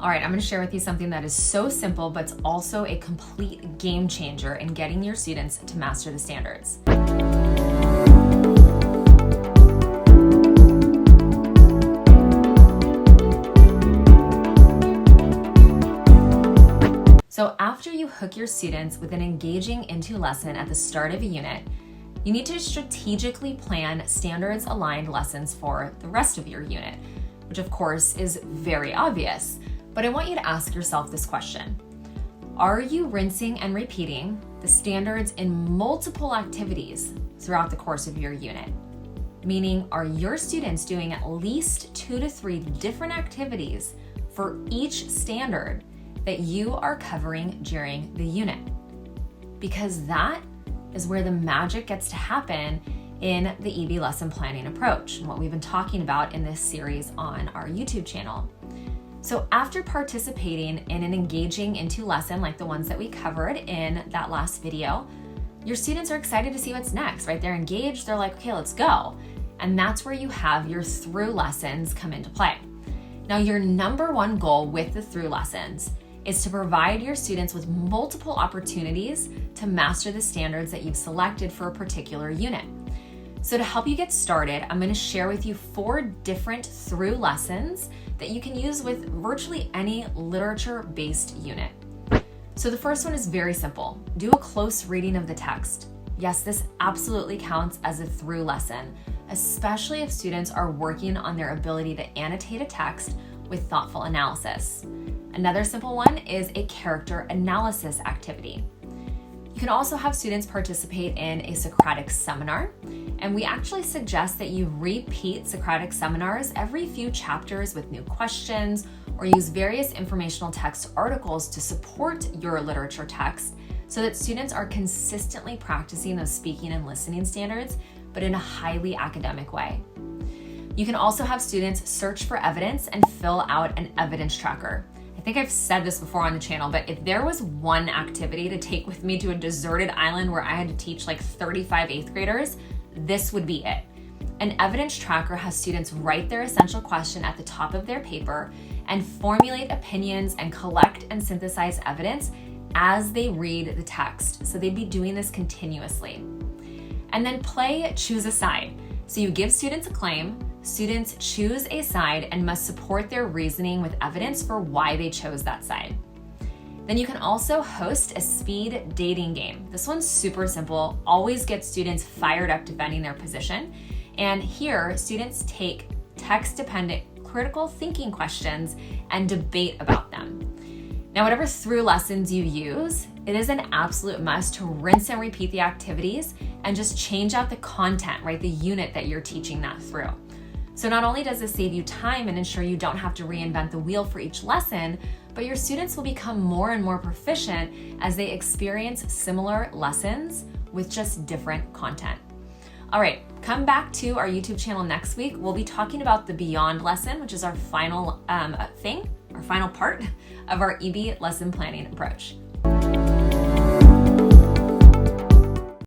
All right, I'm gonna share with you something that is so simple, but it's also a complete game changer in getting your students to master the standards. So after you hook your students with an engaging into lesson at the start of a unit, you need to strategically plan standards-aligned lessons for the rest of your unit, which of course is very obvious. But I want you to ask yourself this question. Are you rinsing and repeating the standards in multiple activities throughout the course of your unit? Meaning, are your students doing at least 2 to 3 different activities for each standard that you are covering during the unit? Because that is where the magic gets to happen in the EB lesson planning approach, and what we've been talking about in this series on our YouTube channel. So after participating in an engaging into lesson like the ones that we covered in that last video, your students are excited to see what's next, right? They're engaged, they're like, okay, let's go. And that's where you have your through lessons come into play. Now, your number one goal with the through lessons is to provide your students with multiple opportunities to master the standards that you've selected for a particular unit. So to help you get started, I'm going to share with you 4 different through lessons that you can use with virtually any literature-based unit. So the first one is very simple. Do a close reading of the text. Yes, this absolutely counts as a through lesson, especially if students are working on their ability to annotate a text with thoughtful analysis. Another simple one is a character analysis activity. You can also have students participate in a Socratic seminar, and we actually suggest that you repeat Socratic seminars every few chapters with new questions, or use various informational text articles to support your literature text so that students are consistently practicing those speaking and listening standards, but in a highly academic way. You can also have students search for evidence and fill out an evidence tracker. I think I've said this before on the channel, but if there was one activity to take with me to a deserted island where I had to teach like 35 8th graders, this would be it. An evidence tracker has students write their essential question at the top of their paper and formulate opinions and collect and synthesize evidence as they read the text. So they'd be doing this continuously. And then play choose a side. So you give students a claim, students choose a side and must support their reasoning with evidence for why they chose that side. Then you can also host a speed dating game. This one's super simple, always gets students fired up defending their position. And here, students take text-dependent critical thinking questions and debate about them. Now, whatever through lessons you use, it is an absolute must to rinse and repeat the activities and just change out the content, right? The unit that you're teaching that through. So not only does this save you time and ensure you don't have to reinvent the wheel for each lesson, but your students will become more and more proficient as they experience similar lessons with just different content. All right, come back to our YouTube channel next week. We'll be talking about the Beyond lesson, which is our final final part of our EB lesson planning approach.